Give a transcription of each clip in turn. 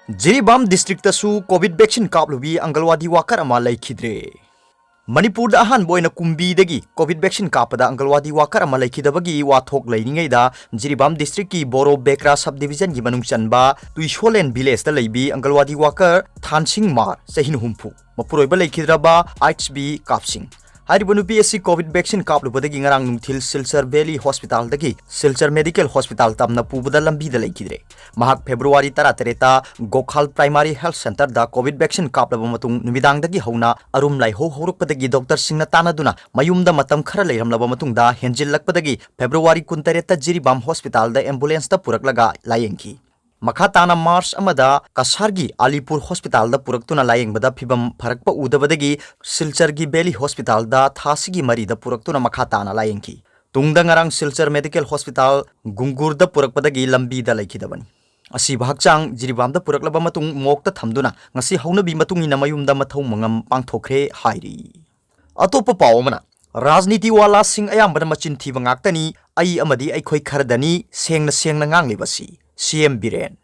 Jiribam district covid vaccine कापलुबी anganwadi worker अमा लैखिद्रे मणिपुर अहानबोइन कुंबीदगी कोविड वैक्सीन कापदा अंगलवादी वाकर अमा लैखिदबगी वाथोक लैनिंगैदा जिरीबाम डिस्ट्रिक्ट की बोरो बेकरा सब डिवीजन की मनुंग चनबा तुइशोलेन विलेज दा लैबी अंगलवादी वाकर थानसिंग मार सहिन हुंफु मपुरोइबा लैखिद्रबा आइट्सबी कापसिंग कोविड वैक्सीन कापलुबदगी ngarang nungthil Silchar Valley Hospital dagi Silchar Medical Hospital tamna pubada lambi da leikidre mahak February 13 Gokhal Primary Health Center da covid vaccine kaplaba matung numidang dagi hauna arum lai ho horukpadagi doctor singna tanaduna mayumda matam khara leiramlaba matung da henjillakpadagi February 13 Jiribam Hospital da ambulance da puraklaga layengki Makhatana Mars amada Kasargi Alipur Hospital da puraktuna layeng bada phibam pharakpa udabadagi Silchar gi Valley Hospital da Thasigi Mari da puraktuna Makhatana layengki tungda ngarang Silchar Medical Hospital Gungur da purakpadagi lambi da laikidabani asi bahakchang Jiribam da puraklaba matung mokta thamduna ngasi haunabi matung ina mayumda mathau mangam pangthokre hairi atopa pawamana Rajniti wala sing ayambana machin thiba ngaktani ai amadi aikhoi kharadani sengna nganglibasi CM Biren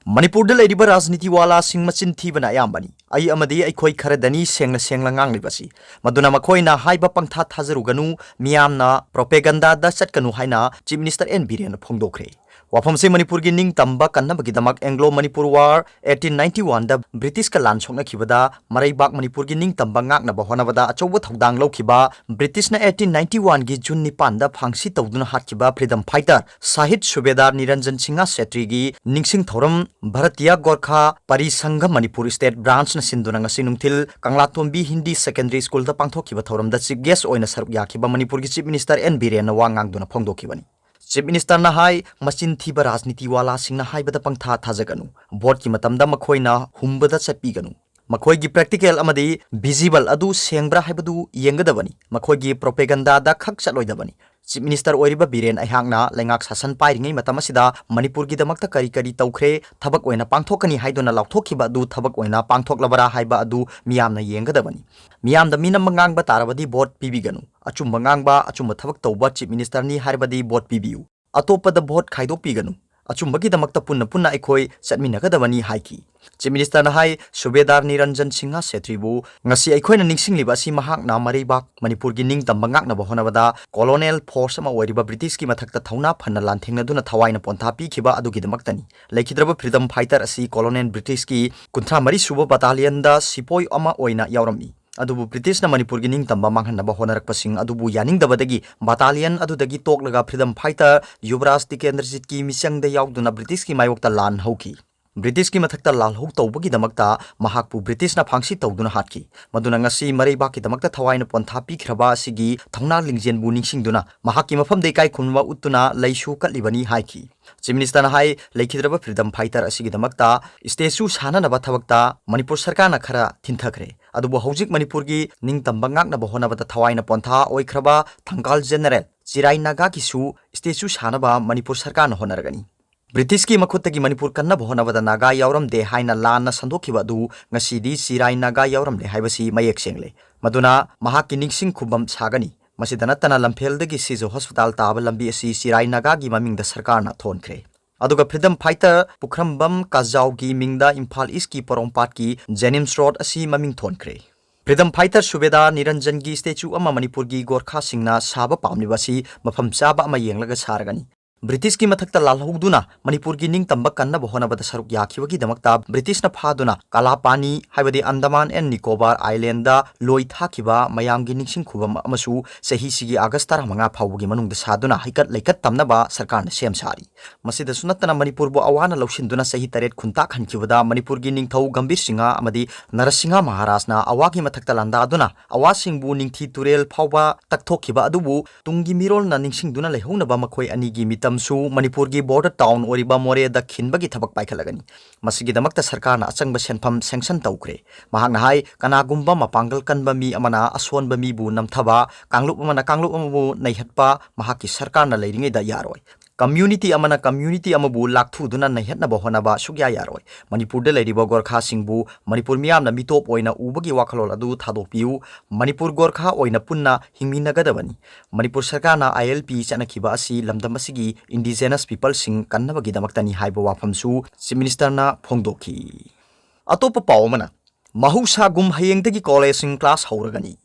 Manipur da ladiba Rajniti wala sing machin thibana ayambani ai amadi aikhoi kharadani sengna nganglibasi maduna makhoina haiba pangtha thazaruganu miyamna propaganda da chatkanu haina Chief Minister N Biren phongdokre Wafamse Manipur gi ning tamba kannabagi damak Anglo Manipur War 1891 da British ka lan sokna khibada Maraibak Manipur gi ning tamba ngakna ba honabada achouba thodang lokhiba British na 1891 gi June 9 da phangsi tawduna hatkiba freedom fighter Sahit Subedar Niranjan Singha Setri gi ningsing thoram Bharatiya Gorkha Parisangha Manipur State branch na sinduna ngasi nungthil Kanglatombi Hindi Secondary School da pangthokhiba thoram da chief guest oina saruk yakhiba Manipur gi Chief Minister N Biren na wangang duna phongdokhibani Chief Minister na hai machin thiba Rajniti wala sing na hai bada pangtha thajaganu board ki matamda makhoina humbada chapiganu makhoi gi practical amadi visible adu sengbra haibadu yengadabani makhoi gi propaganda da khak chaloidabani Chief Minister oiriba Biren aihangna lengak sasan pairingai matamasida Manipur gi damakta kari tawkhre thabak oina pangthokani haidona lauthokhiba adu thabak oina pangthoklabara haiba adu miyamna yengadabani miyamda mina mangangba tarabadi board pibiganu achumba ngangba achumba thabak tawba Chief Minister ni haribadi board pibiu atopada board khaido piganu achumbagi damakta punna aikhoi chatminagadabani haiki Chief Minister na hai Subedar Niranjan Singha Setribu ngasi aikhoi na ningsingliba si mahak na Maribak Manipur gi ning tambangak na bahonabada colonial force ama oiriba British ki mathakta thauna phanna lanthengna duna thawaina pontha pi khiba adugi damaktani laikhidraba freedom fighter asi colonial British ki kunthra mari suba battalion da sipoi ama oina yaurami adubu British na Manipur gi ning tamba manghanna ba honarakpasing adubu yaning dabadagi battalion adudagi toklaga freedom fighter Yuvraj Tikendrajit ki misang da yauduna British ki mayokta lan hauki British ki mathakta lal hau tawbagi damakta mahakpu British na phangsi tawduna hatki maduna ngasi Maraiba ki damakta thawaina pontha pikhraba asigi thongna lingjen bu ningsingduna mahakki mafam dei kai khunwa utuna leisu katlibani haiki Chief Minister na hai leikidraba freedom fighter asigi damakta statue sana na bathabakta Manipur sarkar na khara thinthakre adubu hojik Manipur gi ningtamba ngakna bahona bata thawaina pontha oikraba Thangal General Chirai Naga ki su statue sana ba Manipur sarkar na honaragani British ki makhutagi Manipur kanna bahonabada naga yauram de haina lana sandokhiba du ngasidi Chirai Naga yauram le haibasi mayek sengle maduna mahakki ningsing khubam sagani masidana tana lamphel dagi Sijo Hospital taba lambi asi Chirai Naga gi mamingda sarkar na thonkre aduga freedom fighter Pukhrambam Kajau gi mingda Imphal East ki Porongpat ki Jenims Road asi maming thonkre Freedom fighter Subedar Niranjan gi statue ama Manipur gi Gorkha singna saba pamlibasi mafam chaba ama yenglaga saragani British ki mathakta lalhoduna Manipur gi ning tamba kanna bahona bada saruk yakhibagi damakta British na phaduna Kalapani haibadi Andaman and Nicobar Island da loi thakiba mayam gi ningsing khubam amasu sahi sigi August 15 phawgi manungda saduna haikat leikat tamna ba sarkar na sem sari masida sunatana Manipur bo awana lawsinduna sahi taret khunta khankibada Manipur gi ning thau Gambir Singha amadi Narasingha Maharaj na awagi mathakta landa aduna awasing bu ningthi turel phawba takthokiba adubu tungi mirol na ningsing duna leihona ba makhoi ani gi tamsu Manipur gi border town oriba more da khinbagi thabak paikhalagani masigi damakta sarkar na achangba senpham sanction tawkre mahakna hai kanagumba mapangal kanba mi amana asonba mi bu namthaba kanglup amana kanglup amabu naihatpa mahaki sarkar na leiringai da yaroi community amana community amabu lakthu duna nahetna bohonaba sugya yaroi manipur de lady gorkha singbu manipur miyam na mitop oina ubagi wakhalol adu thadokpiu manipur gorkha oina punna hingminagadabani manipur sarkar na ILP chanakhiba asi lamdam asigi indigenous people sing kannabagi damaktani haiba wafamsu chief minister na phongdokhi atopa pawmana mahusa gum hayengdagi college sing class hauragani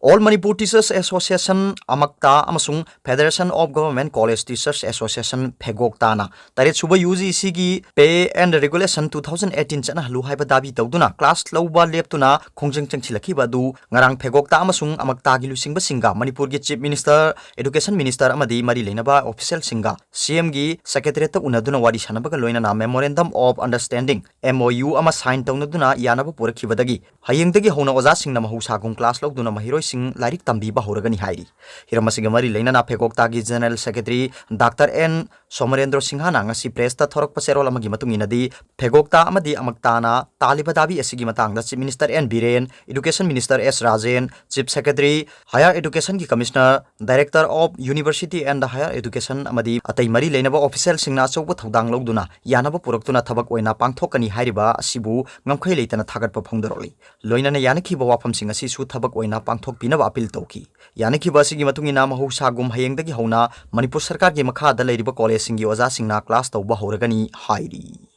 All Manipur Teachers Association Amakta Amasung Federation of Government College Teachers Association Phegoktana Tarit Suba UGC gi Pay and Regulation 2018 chana halu haiba dabi tawduna class lawba leptuna khongjeng changchilakhi badu ngarang Phegokta amasung Amakta gi lusingba singa Manipur gi Chief Minister Education Minister amadi mari leinaba official singa CM gi Secretary ta unaduna wari sanabaga loinana Memorandum of Understanding MOU ama sign tawnaduna yanaba purakibadagi hayengdagi hona oja singna mahusa gum class lawduna mahiroi Lairik Tambi Bahuragani Hairi. Hiramasigari Lena Pegokta General Secretary Dr. N. Somarendra Singhana ngasi presta thorok pasero lamagi matung inadi Pegokta amadi amaktana Talibadabi asigi matang Chief Minister N. Biren, Education Minister S. Rajan, Chief Secretary, Higher Education ki Commissioner, Director of University and Higher Education amadi atai mari lenaba official singna chawba thodang lawduna yanaba puraktuna thabak oina pangthokani hairiba asibu ngamkhai leitana thagatpa phongdoroli. Loinana yanaki ba wafam singa si su thabak oina pangthok Pinaba appeal toki. Yaniki basigi matungina mahusa gum hayengdagi hauna Manipur Sarkar gi makha da leiriba college singi oja singna class tawba horagani hairi.